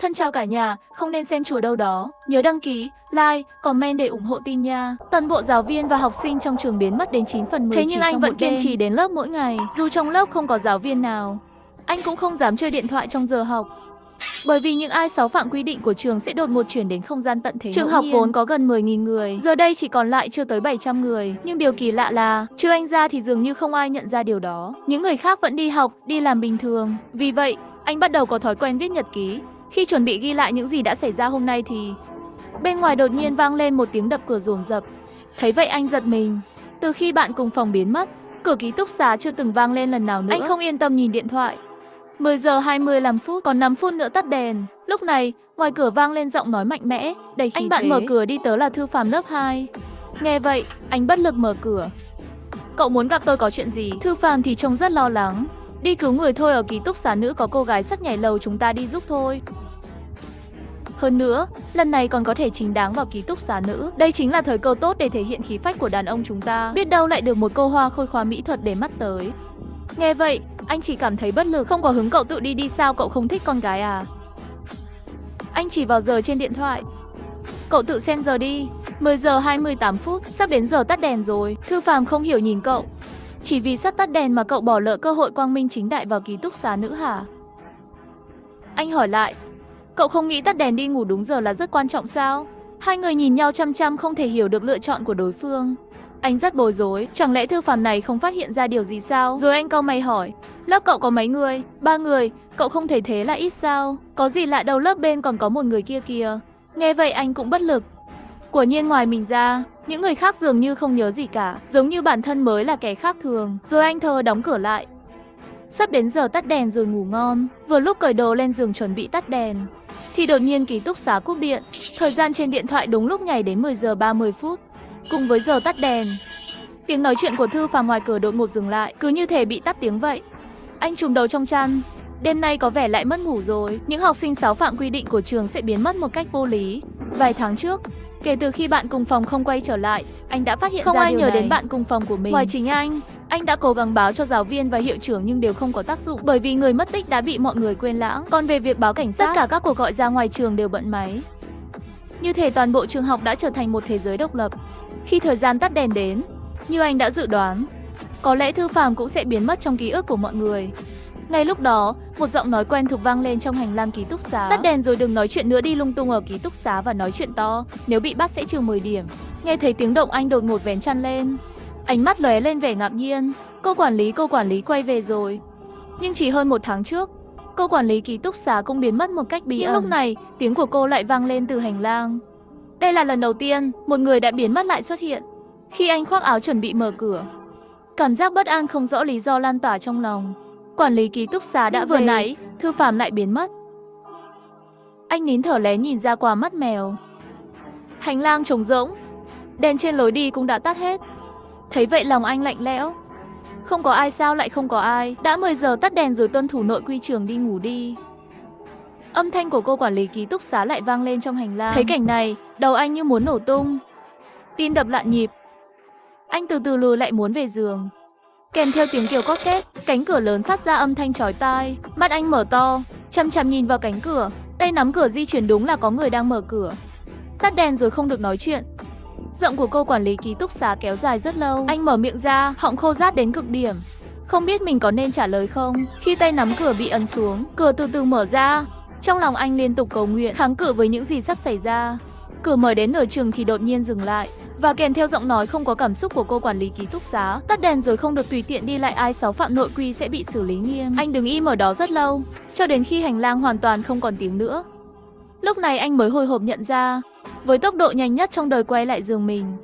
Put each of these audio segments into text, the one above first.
Thân chào cả nhà, không nên xem chùa đâu đó. Nhớ đăng ký, like, comment để ủng hộ team nha. Toàn bộ giáo viên và học sinh trong trường biến mất đến 9 phần 10 Thế nhưng anh vẫn kiên trì đến lớp mỗi ngày. Dù trong lớp không có giáo viên nào, anh cũng không dám chơi điện thoại trong giờ học. Bởi vì những ai xáo phạm quy định của trường sẽ đột ngột chuyển đến không gian tận thế. Trường học vốn có gần 10.000 người, giờ đây chỉ còn lại chưa tới 700 người. Nhưng điều kỳ lạ là, trừ anh ra thì dường như không ai nhận ra điều đó. Những người khác vẫn đi học, đi làm bình thường. Vì vậy, anh bắt đầu có thói quen viết nhật ký. Khi chuẩn bị ghi lại những gì đã xảy ra hôm nay thì bên ngoài đột nhiên vang lên một tiếng đập cửa dồn dập. Thấy vậy anh giật mình. Từ khi bạn cùng phòng biến mất, cửa ký túc xá chưa từng vang lên lần nào nữa. Anh không yên tâm nhìn điện thoại. 10 giờ 25 phút, còn 5 phút nữa tắt đèn. Lúc này, ngoài cửa vang lên giọng nói mạnh mẽ, đầy khí thế. Anh bạn mở cửa đi, tớ là Thư Phàm lớp 2. Nghe vậy, anh bất lực mở cửa. Cậu muốn gặp tôi có chuyện gì? Thư Phàm thì trông rất lo lắng. Đi cứu người thôi, ở ký túc xá nữ có cô gái sắp nhảy lầu, chúng ta đi giúp thôi. Hơn nữa, lần này còn có thể chính đáng vào ký túc xá nữ. Đây chính là thời cơ tốt để thể hiện khí phách của đàn ông chúng ta. Biết đâu lại được một cô hoa khôi khóa mỹ thuật để mắt tới. Nghe vậy, anh chỉ cảm thấy bất lực. Không có hứng cậu tự đi sao, cậu không thích con gái à? Anh chỉ vào giờ trên điện thoại. Cậu tự xem giờ đi. 10 giờ 28 phút, sắp đến giờ tắt đèn rồi. Thư Phàm không hiểu nhìn cậu. Chỉ vì sắp tắt đèn mà cậu bỏ lỡ cơ hội quang minh chính đại vào ký túc xá nữ hả? Anh hỏi lại. Cậu không nghĩ tắt đèn đi ngủ đúng giờ là rất quan trọng sao? Hai người nhìn nhau chăm chăm không thể hiểu được lựa chọn của đối phương. Anh rất bối rối, chẳng lẽ Thư Phàm này không phát hiện ra điều gì sao? Rồi anh cau mày hỏi, lớp cậu có mấy người? 3 người, cậu không thấy thế là ít sao? Có gì lạ đâu, lớp bên còn có một người kia kìa. Nghe vậy anh cũng bất lực. Quả nhiên ngoài mình ra, những người khác dường như không nhớ gì cả, giống như bản thân mới là kẻ khác thường. Rồi anh thờ đóng cửa lại. Sắp đến giờ tắt đèn rồi ngủ ngon, vừa lúc cởi đồ lên giường chuẩn bị tắt đèn thì đột nhiên ký túc xá cúp điện. Thời gian trên điện thoại đúng lúc nhảy đến 10 giờ 30 phút. Cùng với giờ tắt đèn, tiếng nói chuyện của Thư Phàm ngoài cửa đột ngột dừng lại, cứ như thể bị tắt tiếng vậy. Anh trùm đầu trong chăn. Đêm nay có vẻ lại mất ngủ rồi. Những học sinh xáo phạm quy định của trường sẽ biến mất một cách vô lý. Vài tháng trước, kể từ khi bạn cùng phòng không quay trở lại, anh đã phát hiện ra điều này. Không ai nhớ đến bạn cùng phòng của mình. Ngoài chính anh đã cố gắng báo cho giáo viên và hiệu trưởng nhưng đều không có tác dụng, bởi vì người mất tích đã bị mọi người quên lãng. Còn về việc báo cảnh sát, tất cả các cuộc gọi ra ngoài trường đều bận máy. Như thể toàn bộ trường học đã trở thành một thế giới độc lập. Khi thời gian tắt đèn đến, như anh đã dự đoán, có lẽ Thư Phàm cũng sẽ biến mất trong ký ức của mọi người. Ngay lúc đó, một giọng nói quen thuộc vang lên trong hành lang ký túc xá. Tắt đèn rồi, đừng nói chuyện nữa, đi lung tung ở ký túc xá và nói chuyện to, nếu bị bắt sẽ trừ 10 điểm. Nghe thấy tiếng động anh đột ngột vén chăn lên. Ánh mắt lóe lên vẻ ngạc nhiên. Cô quản lý quay về rồi. Nhưng chỉ hơn 1 tháng trước, cô quản lý ký túc xá cũng biến mất một cách bí ẩn. Lúc này, tiếng của cô lại vang lên từ hành lang. Đây là lần đầu tiên một người đã biến mất lại xuất hiện. Khi anh khoác áo chuẩn bị mở cửa, cảm giác bất an không rõ lý do lan tỏa trong lòng. Quản lý ký túc xá đã vừa nãy, Thư Phàm lại biến mất. Anh nín thở lé nhìn ra qua mắt mèo. Hành lang trống rỗng, đèn trên lối đi cũng đã tắt hết. Thấy vậy lòng anh lạnh lẽo. Không có ai sao lại không có ai? Đã 10 giờ tắt đèn rồi, tuân thủ nội quy trường, đi ngủ đi. Âm thanh của cô quản lý ký túc xá lại vang lên trong hành lang. Thấy cảnh này, đầu anh như muốn nổ tung. Tim đập loạn nhịp. Anh từ từ lùi lại muốn về giường. Kèm theo tiếng kêu cót két, cánh cửa lớn phát ra âm thanh chói tai. Mắt anh mở to, chằm chằm nhìn vào cánh cửa. Tay nắm cửa di chuyển, đúng là có người đang mở cửa. Tắt đèn rồi không được nói chuyện. Giọng của cô quản lý ký túc xá kéo dài rất lâu. Anh mở miệng ra, họng khô rát đến cực điểm. Không biết mình có nên trả lời không. Khi tay nắm cửa bị ấn xuống, cửa từ từ mở ra. Trong lòng anh liên tục cầu nguyện, kháng cự với những gì sắp xảy ra. Cửa mở đến nửa chừng thì đột nhiên dừng lại. Và kèm theo giọng nói không có cảm xúc của cô quản lý ký túc xá. Tắt đèn rồi không được tùy tiện đi lại, ai xáo phạm nội quy sẽ bị xử lý nghiêm. Anh đứng im ở đó rất lâu, cho đến khi hành lang hoàn toàn không còn tiếng nữa. Lúc này anh mới hồi hộp nhận ra, với tốc độ nhanh nhất trong đời quay lại giường mình.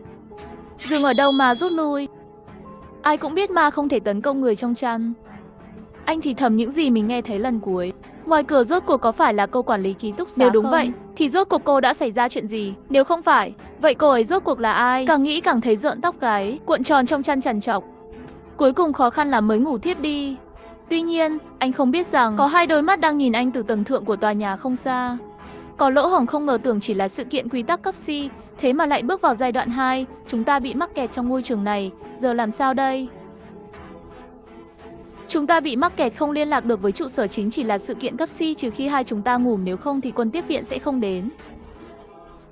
Giường ở đâu mà rút lui? Ai cũng biết ma không thể tấn công người trong chăn. Anh thì thầm những gì mình nghe thấy lần cuối. Ngoài cửa rốt cuộc có phải là cô quản lý ký túc xá? Nếu đúng không? Vậy thì rốt cuộc cô đã xảy ra chuyện gì? Nếu không phải, vậy cô ấy rốt cuộc là ai? Càng nghĩ càng thấy rợn tóc gáy, cuộn tròn trong chăn trằn trọc. Cuối cùng khó khăn là mới ngủ thiếp đi. Tuy nhiên, anh không biết rằng có 2 đôi mắt đang nhìn anh từ tầng thượng của tòa nhà không xa. Có lỗ hổng không ngờ, tưởng chỉ là sự kiện quy tắc cấp C, thế mà lại bước vào giai đoạn 2, chúng ta bị mắc kẹt trong ngôi trường này, giờ làm sao đây? Chúng ta bị mắc kẹt không liên lạc được với trụ sở chính chỉ là sự kiện cấp si trừ khi hai chúng ta ngủ, nếu không thì quân tiếp viện sẽ không đến.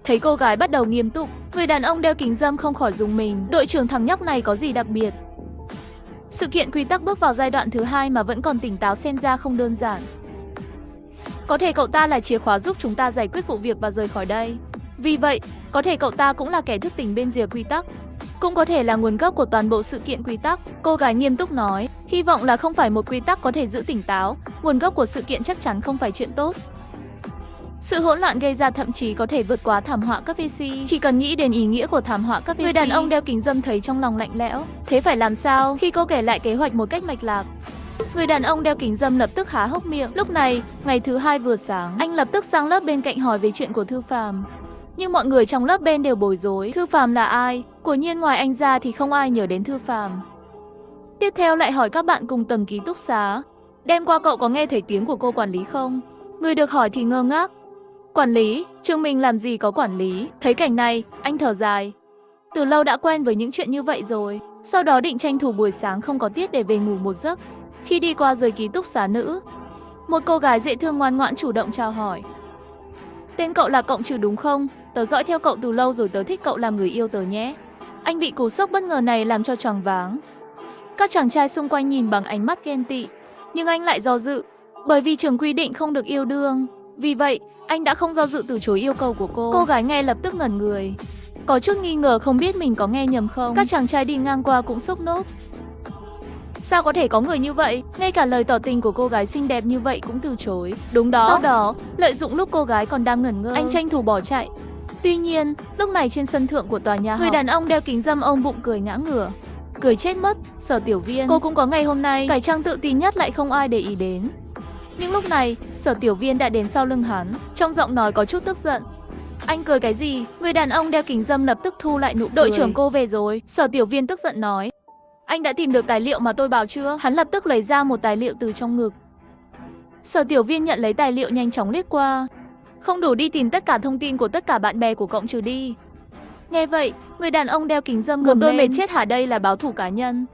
Thấy cô gái bắt đầu nghiêm túc, người đàn ông đeo kính râm không khỏi rùng mình. Đội trưởng thằng nhóc này có gì đặc biệt? Sự kiện quy tắc bước vào giai đoạn thứ 2 mà vẫn còn tỉnh táo xem ra không đơn giản. Có thể cậu ta là chìa khóa giúp chúng ta giải quyết vụ việc và rời khỏi đây. Vì vậy, có thể cậu ta cũng là kẻ thức tỉnh bên rìa quy tắc. Cũng có thể là nguồn gốc của toàn bộ sự kiện quy tắc. Cô gái nghiêm túc nói, hy vọng là không phải một quy tắc có thể giữ tỉnh táo. Nguồn gốc của sự kiện chắc chắn không phải chuyện tốt. Sự hỗn loạn gây ra thậm chí có thể vượt quá thảm họa cấp VC. Chỉ cần nghĩ đến ý nghĩa của thảm họa cấp VC. Người đàn ông đeo kính râm thấy trong lòng lạnh lẽo. Thế phải làm sao khi cô kể lại kế hoạch một cách mạch lạc? Người đàn ông đeo kính râm lập tức há hốc miệng. Lúc này, ngày thứ 2 vừa sáng, anh lập tức sang lớp bên cạnh hỏi về chuyện của Thư Phàm. Nhưng mọi người trong lớp bên đều bối rối. Thư Phàm là ai? Quả nhiên ngoài anh ra thì không ai nhớ đến Thư Phàm. Tiếp theo lại hỏi các bạn cùng tầng ký túc xá. Đêm qua cậu có nghe thấy tiếng của cô quản lý không? Người được hỏi thì ngơ ngác. Quản lý? Trường mình làm gì có quản lý? Thấy cảnh này, anh thở dài. Từ lâu đã quen với những chuyện như vậy rồi. Sau đó định tranh thủ buổi sáng không có tiết để về ngủ một giấc. Khi đi qua rời ký túc xá nữ, một cô gái dễ thương ngoan ngoãn chủ động chào hỏi. Tên cậu là Cộng trừ đúng không? Tớ dõi theo cậu từ lâu rồi, tớ thích cậu làm người yêu tớ nhé. Anh bị cú sốc bất ngờ này làm cho choáng váng. Các chàng trai xung quanh nhìn bằng ánh mắt ghen tị. Nhưng anh lại do dự. Bởi vì trường quy định không được yêu đương. Vì vậy, anh đã không do dự từ chối yêu cầu của cô. Cô gái nghe lập tức ngẩn người. Có chút nghi ngờ không biết mình có nghe nhầm không. Các chàng trai đi ngang qua cũng sốc nốt. Sao có thể có người như vậy? Ngay cả lời tỏ tình của cô gái xinh đẹp như vậy cũng từ chối. Đúng đó. Sau đó, lợi dụng lúc cô gái còn đang ngẩn ngơ, anh tranh thủ bỏ chạy. Tuy nhiên, lúc này trên sân thượng của tòa nhà học, người đàn ông đeo kính râm ôm bụng cười ngã ngửa. Cười chết mất. Sở Tiểu Viên, cô cũng có ngày hôm nay. Cải trang tự tin nhất lại không ai để ý đến. Nhưng lúc này, Sở Tiểu Viên đã đến sau lưng hắn. Trong giọng nói có chút tức giận. Anh cười cái gì? Người đàn ông đeo kính râm lập tức thu lại nụ cười. Đội trưởng cô về rồi. Sở Tiểu Viên tức giận nói. Anh đã tìm được tài liệu mà tôi bảo chưa? Hắn lập tức lấy ra một tài liệu từ trong ngực. Sở Tiểu Viên nhận lấy tài liệu nhanh chóng liếc qua. Không đủ đi tìm tất cả thông tin của tất cả bạn bè của Cộng trừ đi. Nghe vậy, người đàn ông đeo kính râm gầm lên. Tôi mệt chết hả, đây là báo thù cá nhân.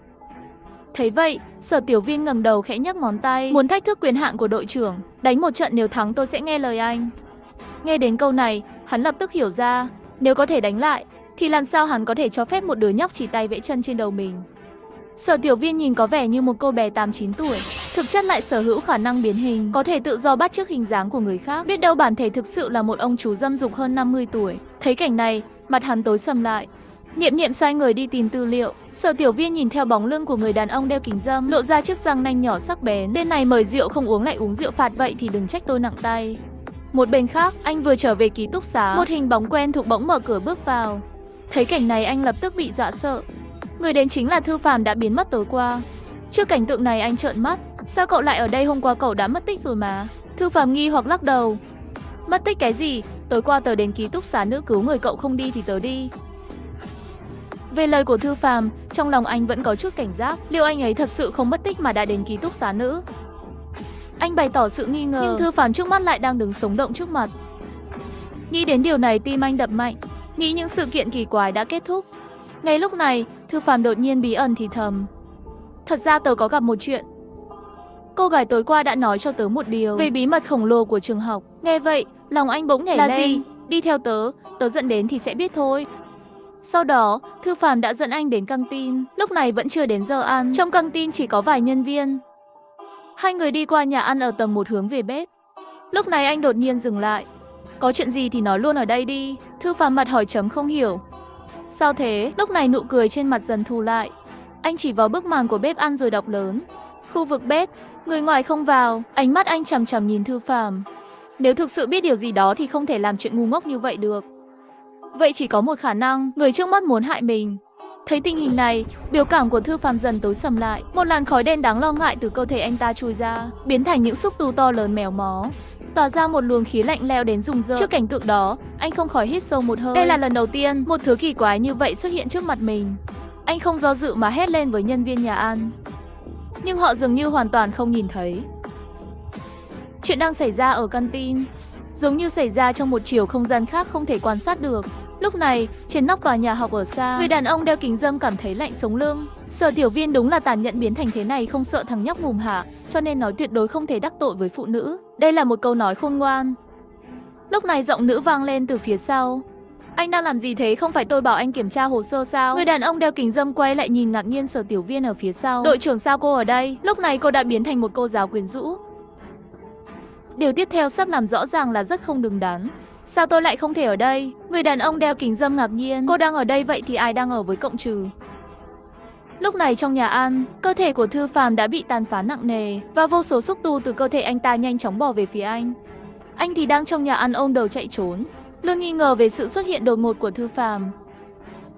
Thấy vậy, Sở Tiểu Viên ngẩng đầu khẽ nhấc ngón tay. Muốn thách thức quyền hạn của đội trưởng. Đánh một trận, nếu thắng tôi sẽ nghe lời anh. Nghe đến câu này, hắn lập tức hiểu ra. Nếu có thể đánh lại, thì làm sao hắn có thể cho phép một đứa nhóc chỉ tay vẽ chân trên đầu mình. Sở Tiểu Viên nhìn có vẻ như một cô bé 8-9 tuổi, thực chất lại sở hữu khả năng biến hình, có thể tự do bắt chước hình dáng của người khác. Biết đâu bản thể thực sự là một ông chú dâm dục hơn 50 tuổi. Thấy cảnh này, mặt hắn tối sầm lại. Niệm Niệm xoay người đi tìm tư liệu. Sở Tiểu Viên nhìn theo bóng lưng của người đàn ông đeo kính râm, lộ ra chiếc răng nanh nhỏ sắc bén. Tên này mời rượu không uống lại uống rượu phạt, vậy thì đừng trách tôi nặng tay. Một bên khác, anh vừa trở về ký túc xá, một hình bóng quen thuộc bỗng mở cửa bước vào. Thấy cảnh này anh lập tức bị dọa sợ. Người đến chính là Thư Phàm đã biến mất tối qua. Trước cảnh tượng này anh trợn mắt. Sao cậu lại ở đây? Hôm qua cậu đã mất tích rồi mà. Thư Phàm nghi hoặc lắc đầu. Mất tích cái gì? Tối qua tớ đến ký túc xá nữ cứu người, cậu không đi thì tớ đi. Về lời của Thư Phàm, trong lòng anh vẫn có chút cảnh giác. Liệu anh ấy thật sự không mất tích mà đã đến ký túc xá nữ? Anh bày tỏ sự nghi ngờ. Nhưng Thư Phàm trước mắt lại đang đứng sống động trước mặt. Nghĩ đến điều này tim anh đập mạnh. Nghĩ những sự kiện kỳ quái đã kết thúc. Ngay lúc này, Thư Phàm đột nhiên bí ẩn thì thầm. Thật ra tớ có gặp một chuyện. Cô gái tối qua đã nói cho tớ một điều về bí mật khổng lồ của trường học. Nghe vậy, lòng anh bỗng nhảy lên. Là gì? Đi theo tớ, tớ dẫn đến thì sẽ biết thôi. Sau đó, Thư Phàm đã dẫn anh đến căng tin. Lúc này vẫn chưa đến giờ ăn. Trong căng tin chỉ có vài nhân viên. Hai người đi qua nhà ăn ở tầng 1 hướng về bếp. Lúc này anh đột nhiên dừng lại. Có chuyện gì thì nói luôn ở đây đi. Thư Phàm mặt hỏi chấm không hiểu. Sao thế? Lúc này nụ cười trên mặt dần thu lại. Anh chỉ vào bức màn của bếp ăn rồi đọc lớn. Khu vực bếp, người ngoài không vào. Ánh mắt anh chằm chằm nhìn Thư Phàm. Nếu thực sự biết điều gì đó thì không thể làm chuyện ngu ngốc như vậy được. Vậy chỉ có một khả năng, người trước mắt muốn hại mình. Thấy tình hình này, biểu cảm của Thư Phàm dần tối sầm lại. Một làn khói đen đáng lo ngại từ cơ thể anh ta chui ra, biến thành những xúc tu to lớn méo mó, tỏa ra một luồng khí lạnh lẽo đến rùng rợn. Trước cảnh tượng đó, anh không khỏi hít sâu một hơi. Đây là lần đầu tiên một thứ kỳ quái như vậy xuất hiện trước mặt mình. Anh không do dự mà hét lên với nhân viên nhà ăn. Nhưng họ dường như hoàn toàn không nhìn thấy. Chuyện đang xảy ra ở căng tin, giống như xảy ra trong một chiều không gian khác không thể quan sát được. Lúc này, trên nóc tòa nhà học ở xa, người đàn ông đeo kính râm cảm thấy lạnh sống lưng. Sở Tiểu Viên đúng là tàn nhẫn biến thành thế này, không sợ thằng nhóc mùm hạ, cho nên nói tuyệt đối không thể đắc tội với phụ nữ. Đây là một câu nói khôn ngoan. Lúc này giọng nữ vang lên từ phía sau. Anh đang làm gì thế, không phải tôi bảo anh kiểm tra hồ sơ sao? Người đàn ông đeo kính râm quay lại nhìn ngạc nhiên Sở Tiểu Viên ở phía sau. Đội trưởng, sao cô ở đây? Lúc này cô đã biến thành một cô giáo quyến rũ. Điều tiếp theo sắp làm rõ ràng là rất không đứng đắn. Sao tôi lại không thể ở đây? Người đàn ông đeo kính râm ngạc nhiên. Cô đang ở đây, vậy thì ai đang ở với cộng trừ? Lúc này trong nhà ăn, cơ thể của Thư Phàm đã bị tàn phá nặng nề và vô số xúc tu từ cơ thể anh ta nhanh chóng bò về phía anh. Anh thì đang trong nhà ăn ôm đầu chạy trốn, luôn nghi ngờ về sự xuất hiện đột ngột của Thư Phàm.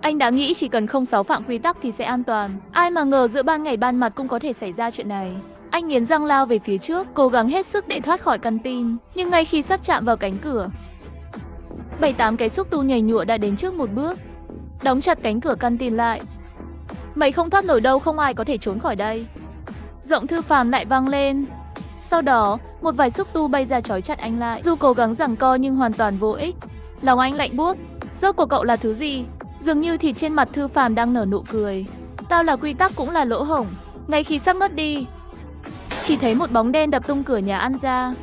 Anh đã nghĩ chỉ cần không xáo phạm quy tắc thì sẽ an toàn. Ai mà ngờ giữa ban ngày ban mặt cũng có thể xảy ra chuyện này. Anh nghiến răng lao về phía trước, cố gắng hết sức để thoát khỏi căn tin. Nhưng ngay khi sắp chạm vào cánh cửa, 7-8 cái xúc tu nhảy nhụa đã đến trước một bước, đóng chặt cánh cửa căn tin lại. Mày không thoát nổi đâu, không ai có thể trốn khỏi đây. Giọng Thư Phàm lại vang lên. Sau đó, một vài xúc tu bay ra trói chặt anh lại. Dù cố gắng giằng co nhưng hoàn toàn vô ích. Lòng anh lạnh buốt. Rốt của cậu là thứ gì? Dường như thì trên mặt Thư Phàm đang nở nụ cười. Tao là quy tắc cũng là lỗ hổng. Ngay khi sắp ngất đi, chỉ thấy một bóng đen đập tung cửa nhà ăn ra.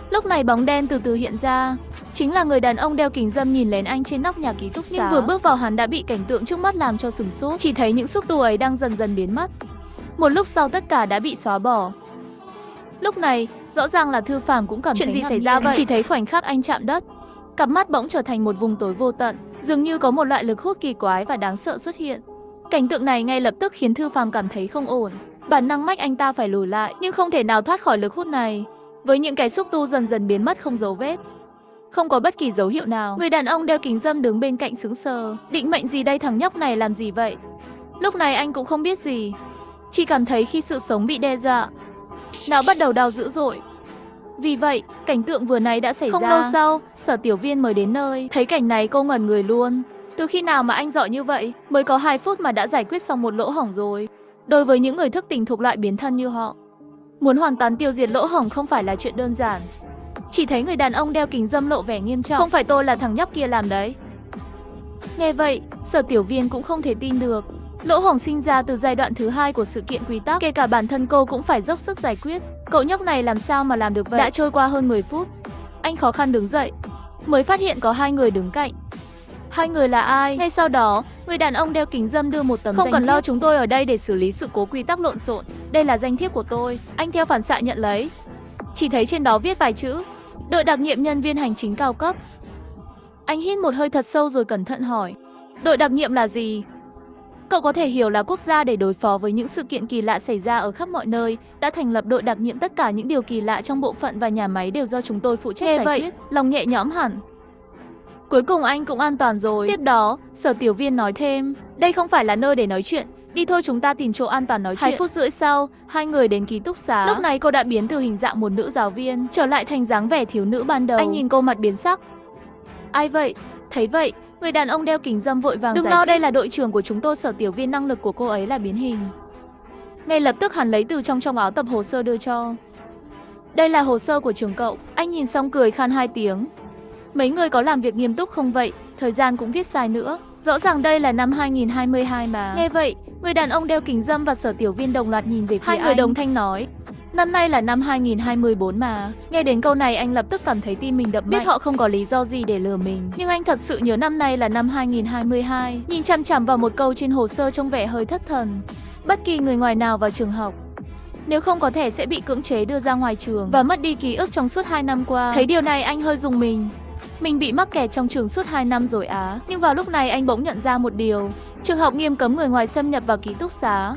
Lúc này bóng đen từ từ hiện ra. Chính là người đàn ông đeo kính râm nhìn lén anh trên nóc nhà ký túc xá. Nhưng vừa bước vào hắn đã bị cảnh tượng trước mắt làm cho sửng sốt. Chỉ thấy những xúc tu ấy đang dần dần biến mất. Một lúc sau tất cả đã bị xóa bỏ. Lúc này, rõ ràng là Thư Phàm cũng cảm thấy chuyện gì xảy ra vậy. Chỉ thấy khoảnh khắc anh chạm đất, cặp mắt bỗng trở thành một vùng tối vô tận. Dường như có một loại lực hút kỳ quái và đáng sợ xuất hiện. Cảnh tượng này ngay lập tức khiến Thư Phàm cảm thấy không ổn. Bản năng mách anh ta phải lùi lại, nhưng không thể nào thoát khỏi lực hút này. Với những cái xúc tu dần dần biến mất không dấu vết, không có bất kỳ dấu hiệu nào. Người đàn ông đeo kính râm đứng bên cạnh sững sờ. Định mệnh gì đây, thằng nhóc này làm gì vậy? Lúc này anh cũng không biết gì, chỉ cảm thấy khi sự sống bị đe dọa, não bắt đầu đau dữ dội. Vì vậy, cảnh tượng vừa nãy đã xảy ra. Không lâu sau, Sở Tiểu Viên mới đến nơi. Thấy cảnh này cô ngẩn người luôn. Từ khi nào mà anh giỏi như vậy? Mới có 2 phút mà đã giải quyết xong một lỗ hổng rồi. Đối với những người thức tỉnh thuộc loại biến thân như họ, muốn hoàn toàn tiêu diệt lỗ hổng không phải là chuyện đơn giản. Chỉ thấy người đàn ông đeo kính râm lộ vẻ nghiêm trọng. Không phải tôi là thằng nhóc kia làm đấy. Nghe vậy, Sở Tiểu Viên cũng không thể tin được. Lỗ hổng sinh ra từ giai đoạn thứ 2 của sự kiện quy tắc, kể cả bản thân cô cũng phải dốc sức giải quyết. Cậu nhóc này làm sao mà làm được vậy? Đã trôi qua hơn 10 phút, anh khó khăn đứng dậy, mới phát hiện có 2 người đứng cạnh. 2 người là ai? Ngay sau đó, người đàn ông đeo kính râm đưa một tấm danh thiếp. Không cần lo, chúng tôi ở đây để xử lý sự cố quy tắc lộn xộn. Đây là danh thiếp của tôi. Anh theo phản xạ nhận lấy. Chỉ thấy trên đó viết vài chữ: đội đặc nhiệm nhân viên hành chính cao cấp. Anh hít một hơi thật sâu rồi cẩn thận hỏi: đội đặc nhiệm là gì? Cậu có thể hiểu là quốc gia để đối phó với những sự kiện kỳ lạ xảy ra ở khắp mọi nơi, đã thành lập đội đặc nhiệm, tất cả những điều kỳ lạ trong bộ phận và nhà máy đều do chúng tôi phụ trách giải quyết. Lòng nhẹ nhõm hẳn. Cuối cùng anh cũng an toàn rồi. Tiếp đó, Sở Tiểu Viên nói thêm: đây không phải là nơi để nói chuyện, đi thôi, chúng ta tìm chỗ an toàn nói chuyện. 2 phút rưỡi sau, 2 người đến ký túc xá. Lúc này cô đã biến từ hình dạng một nữ giáo viên trở lại thành dáng vẻ thiếu nữ ban đầu. Anh nhìn cô mặt biến sắc. Ai vậy? Thấy vậy, người đàn ông đeo kính râm vội vàng giải thích: đừng lo, đây là đội trưởng của chúng tôi. Sở Tiểu Viên, năng lực của cô ấy là biến hình. Ngay lập tức hắn lấy từ trong áo tập hồ sơ đưa cho. Đây là hồ sơ của trường cậu. Anh nhìn xong cười khan 2 tiếng. Mấy người có làm việc nghiêm túc không vậy? Thời gian cũng viết sai nữa. Rõ ràng đây là năm 2022 mà. Nghe vậy, người đàn ông đeo kính râm và Sở Tiểu Viên đồng loạt nhìn về phía anh. 2 người đồng thanh nói: năm nay là năm 2024 mà. Nghe đến câu này anh lập tức cảm thấy tim mình đập mạnh. Biết họ không có lý do gì để lừa mình, nhưng anh thật sự nhớ năm nay là năm 2022. Nhìn chằm chằm vào một câu trên hồ sơ trông vẻ hơi thất thần. Bất kỳ người ngoài nào vào trường học, nếu không có thẻ sẽ bị cưỡng chế đưa ra ngoài trường và mất đi ký ức trong suốt 2 năm qua. Thấy điều này anh hơi rùng mình. Mình bị mắc kẹt trong trường suốt 2 năm rồi á. Nhưng vào lúc này anh bỗng nhận ra một điều: trường học nghiêm cấm người ngoài xâm nhập vào ký túc xá.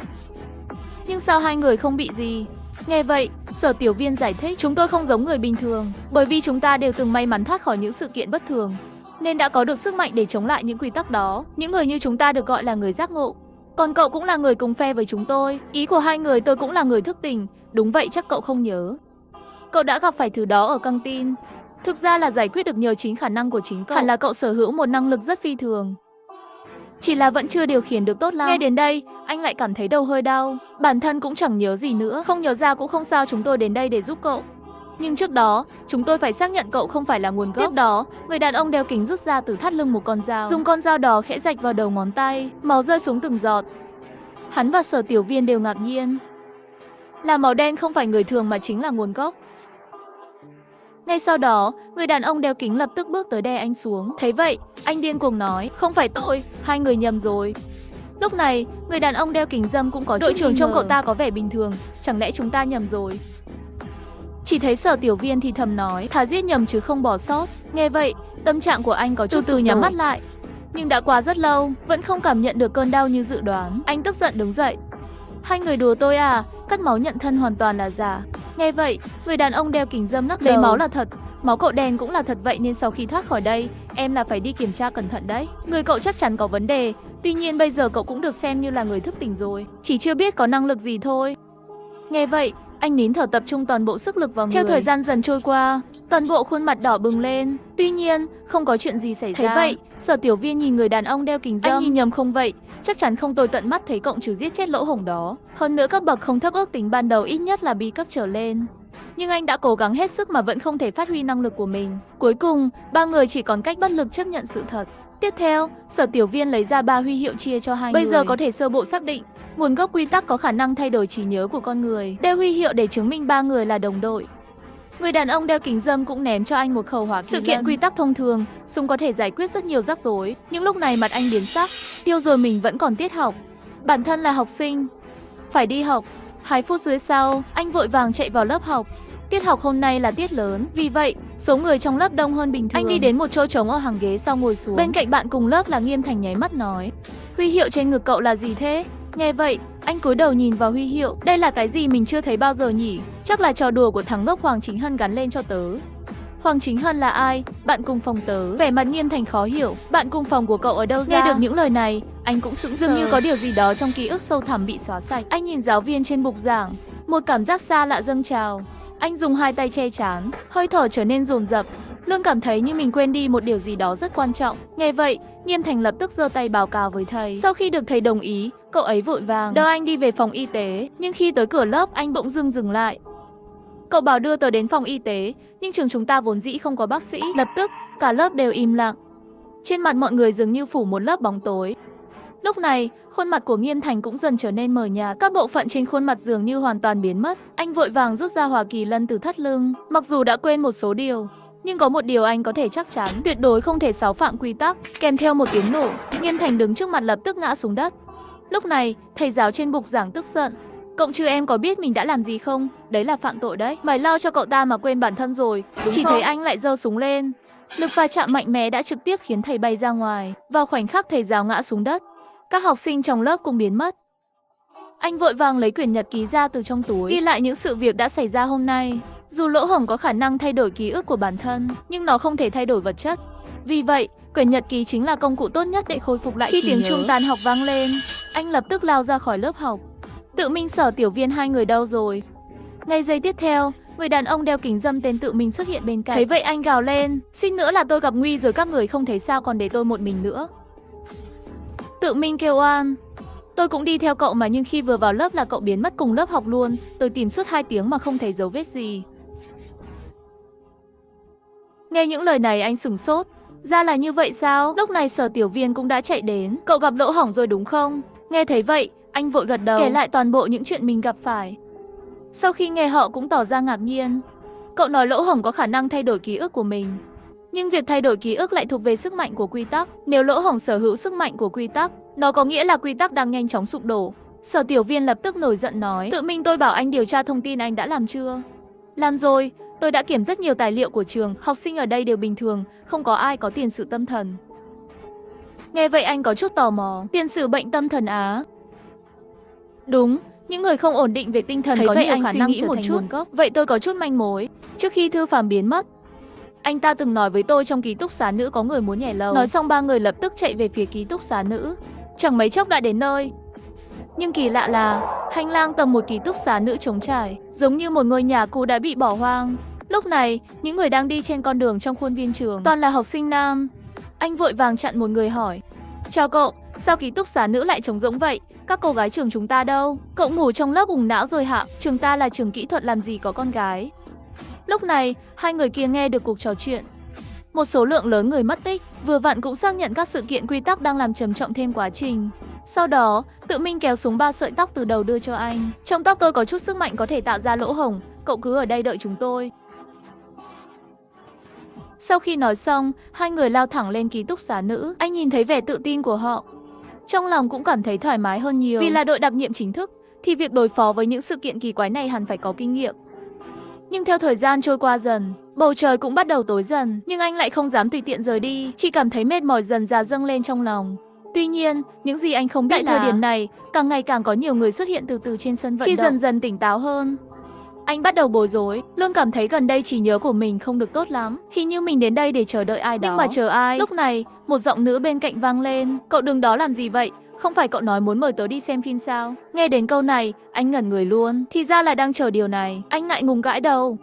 Nhưng sao 2 người không bị gì? Nghe vậy, Sở Tiểu Viên giải thích: chúng tôi không giống người bình thường, bởi vì chúng ta đều từng may mắn thoát khỏi những sự kiện bất thường, nên đã có được sức mạnh để chống lại những quy tắc đó. Những người như chúng ta được gọi là người giác ngộ. Còn cậu cũng là người cùng phe với chúng tôi. Ý của 2 người tôi cũng là người thức tỉnh. Đúng vậy, chắc cậu không nhớ. Cậu đã gặp phải thứ đó ở căng tin. Thực ra là giải quyết được nhờ chính khả năng của chính cậu. Hẳn là cậu sở hữu một năng lực rất phi thường, chỉ là vẫn chưa điều khiển được tốt lắm. Nghe đến đây, anh lại cảm thấy đầu hơi đau. Bản thân cũng chẳng nhớ gì nữa. Không nhớ ra cũng không sao, chúng tôi đến đây để giúp cậu. Nhưng trước đó, chúng tôi phải xác nhận cậu không phải là nguồn gốc. Tiếp đó, người đàn ông đeo kính rút ra từ thắt lưng một con dao. Dùng con dao đó khẽ rạch vào đầu ngón tay, máu rơi xuống từng giọt. Hắn và Sở Tiểu Viên đều ngạc nhiên. Là màu đen không phải người thường mà chính là nguồn gốc. Ngay sau đó, người đàn ông đeo kính lập tức bước tới đè anh xuống. Thấy vậy, anh điên cuồng nói, không phải tôi, hai người nhầm rồi. Lúc này, người đàn ông đeo kính râm cũng có chút. Đội trưởng trông cậu ta có vẻ bình thường, chẳng lẽ chúng ta nhầm rồi? Chỉ thấy Sở Tiểu Viên thì thầm nói, thà giết nhầm chứ không bỏ sót. Nghe vậy, tâm trạng của anh có chút từ từ nhắm mắt lại. Nhưng đã qua rất lâu, vẫn không cảm nhận được cơn đau như dự đoán. Anh tức giận đứng dậy. Hai người đùa tôi à, cắt máu nhận thân hoàn toàn là giả. Nghe vậy, người đàn ông đeo kính râm lắc đầu. Lấy máu là thật, máu cậu đen cũng là thật, vậy nên sau khi thoát khỏi đây, em là phải đi kiểm tra cẩn thận đấy. Người cậu chắc chắn có vấn đề, tuy nhiên bây giờ cậu cũng được xem như là người thức tỉnh rồi, chỉ chưa biết có năng lực gì thôi. Nghe vậy, anh nín thở tập trung toàn bộ sức lực vào người. Theo thời gian dần trôi qua, toàn bộ khuôn mặt đỏ bừng lên. Tuy nhiên, không có chuyện gì xảy ra. Thấy vậy, Sở Tiểu Viên nhìn người đàn ông đeo kính râm. Anh nhìn nhầm không vậy? Chắc chắn không, tôi tận mắt thấy cộng trừ giết chết lỗ hổng đó. Hơn nữa cấp bậc không thấp, ước tính ban đầu ít nhất là B cấp trở lên. Nhưng anh đã cố gắng hết sức mà vẫn không thể phát huy năng lực của mình. Cuối cùng, ba người chỉ còn cách bất lực chấp nhận sự thật. Tiếp theo, Sở Tiểu Viên lấy ra 3 huy hiệu chia cho hai người. Bây giờ có thể sơ bộ xác định, nguồn gốc quy tắc có khả năng thay đổi trí nhớ của con người. Đeo huy hiệu để chứng minh ba người là đồng đội. Người đàn ông đeo kính râm cũng ném cho anh một khẩu hỏa kỳ lân. Sự kiện quy tắc thông thường, súng có thể giải quyết rất nhiều rắc rối. Nhưng lúc này mặt anh biến sắc, tiêu rồi mình vẫn còn tiết học. Bản thân là học sinh, phải đi học. 2 phút dưới sau, anh vội vàng chạy vào lớp học. Tiết học hôm nay là tiết lớn, vì vậy, số người trong lớp đông hơn bình thường. Anh đi đến một chỗ trống ở hàng ghế sau ngồi xuống. Bên cạnh bạn cùng lớp là Nghiêm Thành nháy mắt nói, huy hiệu trên ngực cậu là gì thế? Nghe vậy, anh cúi đầu nhìn vào huy hiệu. Đây là cái gì mình chưa thấy bao giờ nhỉ? Chắc là trò đùa của thằng ngốc Hoàng Chính Hân gắn lên cho tớ. Hoàng Chính Hân là ai? Bạn cùng phòng tớ. Vẻ mặt Nghiêm Thành khó hiểu. Bạn cùng phòng của cậu ở đâu ra? Nghe được những lời này, anh cũng sững sờ. Dường như có điều gì đó trong ký ức sâu thẳm bị xóa sạch. Anh nhìn giáo viên trên bục giảng, một cảm giác xa lạ dâng trào. Anh dùng 2 tay che trán, hơi thở trở nên dồn dập. Luôn cảm thấy như mình quên đi một điều gì đó rất quan trọng. Nghe vậy, Nghiêm Thành lập tức giơ tay báo cáo với thầy. Sau khi được thầy đồng ý, cậu ấy vội vàng đưa anh đi về phòng y tế. Nhưng khi tới cửa lớp, anh bỗng dưng dừng lại. Cậu bảo đưa tớ đến phòng y tế, nhưng trường chúng ta vốn dĩ không có bác sĩ. Lập tức, cả lớp đều im lặng. Trên mặt mọi người dường như phủ một lớp bóng tối. Lúc này, khuôn mặt của Nghiêm Thành cũng dần trở nên mờ nhạt, các bộ phận trên khuôn mặt dường như hoàn toàn biến mất. Anh vội vàng rút ra hỏa kỳ lân từ thắt lưng. Mặc dù đã quên một số điều, nhưng có một điều anh có thể chắc chắn, tuyệt đối không thể xáo phạm quy tắc. Kèm theo một tiếng nổ, Nghiêm Thành đứng trước mặt lập tức ngã xuống đất. Lúc này, thầy giáo trên bục giảng tức giận. Cộng trừ em có biết mình đã làm gì không? Đấy là phạm tội đấy. Mày lo cho cậu ta mà quên bản thân rồi, đúng chỉ không? Thấy anh lại giơ súng lên. Lực va chạm mạnh mẽ đã trực tiếp khiến thầy bay ra ngoài. Vào khoảnh khắc thầy giáo ngã xuống đất, các học sinh trong lớp cũng biến mất. Anh vội vàng lấy quyển nhật ký ra từ trong túi, ghi lại những sự việc đã xảy ra hôm nay. Dù lỗ hổng có khả năng thay đổi ký ức của bản thân, nhưng nó không thể thay đổi vật chất. Vì vậy, quyển nhật ký chính là công cụ tốt nhất để khôi phục lại trí nhớ. Khi tiếng chuông tan học vang lên, anh lập tức lao ra khỏi lớp học. Tự Minh, Sở Tiểu Viên, hai người đâu rồi? Ngay giây tiếp theo, người đàn ông đeo kính râm tên Tự Minh xuất hiện bên cạnh. Thấy vậy anh gào lên, suýt nữa là tôi gặp nguy rồi, các người không thấy sao còn để tôi một mình nữa. Tự Minh kêu oan, tôi cũng đi theo cậu mà, nhưng khi vừa vào lớp là cậu biến mất cùng lớp học luôn. Tôi tìm suốt 2 tiếng mà không thấy dấu vết gì. Nghe những lời này anh sửng sốt. Ra là như vậy sao? Lúc này Sở Tiểu Viên cũng đã chạy đến. Cậu gặp lỗ hổng rồi đúng không? Nghe thấy vậy, anh vội gật đầu, kể lại toàn bộ những chuyện mình gặp phải. Sau khi nghe họ cũng tỏ ra ngạc nhiên. Cậu nói lỗ hổng có khả năng thay đổi ký ức của mình. Nhưng việc thay đổi ký ức lại thuộc về sức mạnh của quy tắc. Nếu lỗ hổng sở hữu sức mạnh của quy tắc, nó có nghĩa là quy tắc đang nhanh chóng sụp đổ. Sở Tiểu Viên lập tức nổi giận nói, Tự Minh, tôi bảo anh điều tra thông tin, anh đã làm chưa? Làm rồi, tôi đã kiểm rất nhiều tài liệu của trường, học sinh ở đây đều bình thường, không có ai có tiền sử tâm thần. Nghe vậy anh có chút tò mò, tiền sử bệnh tâm thần á? Đúng, những người không ổn định về tinh thần có nhiều khả năng trở thành nguồn gốc. Vậy tôi có chút manh mối. Trước khi Thư Phàm biến mất, anh ta từng nói với tôi trong ký túc xá nữ có người muốn nhảy lầu. Nói xong 3 người lập tức chạy về phía ký túc xá nữ. Chẳng mấy chốc đã đến nơi. Nhưng kỳ lạ là hành lang tầng 1 ký túc xá nữ trống trải, giống như một ngôi nhà cũ đã bị bỏ hoang. Lúc này, những người đang đi trên con đường trong khuôn viên trường toàn là học sinh nam. Anh vội vàng chặn một người hỏi, chào cậu, sao ký túc xá nữ lại trống rỗng vậy? Các cô gái trường chúng ta đâu? Cậu ngủ trong lớp ủng não rồi hả? Trường ta là trường kỹ thuật, làm gì có con gái. Lúc này, hai người kia nghe được cuộc trò chuyện. Một số lượng lớn người mất tích, vừa vặn cũng xác nhận các sự kiện quy tắc đang làm trầm trọng thêm quá trình. Sau đó, tự mình kéo xuống 3 sợi tóc từ đầu đưa cho anh. Trong tóc tôi có chút sức mạnh có thể tạo ra lỗ hổng, cậu cứ ở đây đợi chúng tôi. Sau khi nói xong, hai người lao thẳng lên ký túc xá nữ. Anh nhìn thấy vẻ tự tin của họ. Trong lòng cũng cảm thấy thoải mái hơn nhiều. Vì là đội đặc nhiệm chính thức, thì việc đối phó với những sự kiện kỳ quái này hẳn phải có kinh nghiệm. Nhưng theo thời gian trôi qua dần, bầu trời cũng bắt đầu tối dần. Nhưng anh lại không dám tùy tiện rời đi, chỉ cảm thấy mệt mỏi dần dà dâng lên trong lòng. Tuy nhiên, những gì anh không biết tại thời điểm này, càng ngày càng có nhiều người xuất hiện từ từ trên sân vận động. Khi dần dần tỉnh táo hơn, anh bắt đầu bối rối, luôn cảm thấy gần đây trí nhớ của mình không được tốt lắm. Hình như mình đến đây để chờ đợi ai đó. Nhưng mà chờ ai? Lúc này, một giọng nữ bên cạnh vang lên. Cậu đừng đó làm gì vậy? Không phải cậu nói muốn mời tớ đi xem phim sao? Nghe đến câu này, anh ngẩn người luôn. Thì ra là đang chờ điều này. Anh ngại ngùng gãi đầu.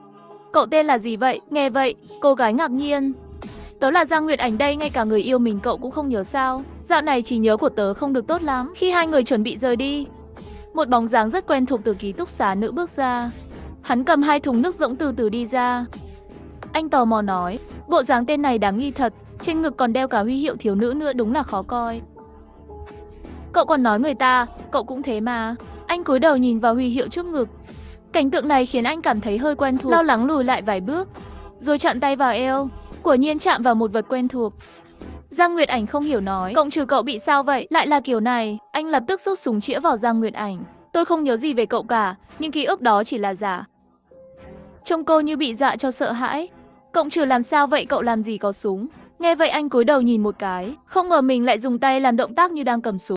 Cậu tên là gì vậy? Nghe vậy, cô gái ngạc nhiên. Tớ là Giang Nguyệt Ảnh đây, ngay cả người yêu mình cậu cũng không nhớ sao? Dạo này trí nhớ của tớ không được tốt lắm. Khi hai người chuẩn bị rời đi, một bóng dáng rất quen thuộc từ ký túc xá nữ bước ra. Hắn cầm 2 thùng nước rỗng từ từ đi ra. Anh tò mò nói, bộ dáng tên này đáng nghi thật, trên ngực còn đeo cả huy hiệu thiếu nữ nữa, đúng là khó coi. Cậu còn nói người ta, cậu cũng thế mà. Anh cúi đầu nhìn vào huy hiệu trước ngực. Cảnh tượng này khiến anh cảm thấy hơi quen thuộc, lo lắng lùi lại vài bước, rồi chặn tay vào eo, quả nhiên chạm vào một vật quen thuộc. Giang Nguyệt Ảnh không hiểu nói, cộng trừ cậu bị sao vậy, lại là kiểu này. Anh lập tức rút súng chĩa vào Giang Nguyệt Ảnh. Tôi không nhớ gì về cậu cả, nhưng ký ức đó chỉ là giả. Trông cô như bị dọa cho sợ hãi. Cộng trừ làm sao vậy, cậu làm gì có súng? Nghe vậy anh cúi đầu nhìn một cái, không ngờ mình lại dùng tay làm động tác như đang cầm súng.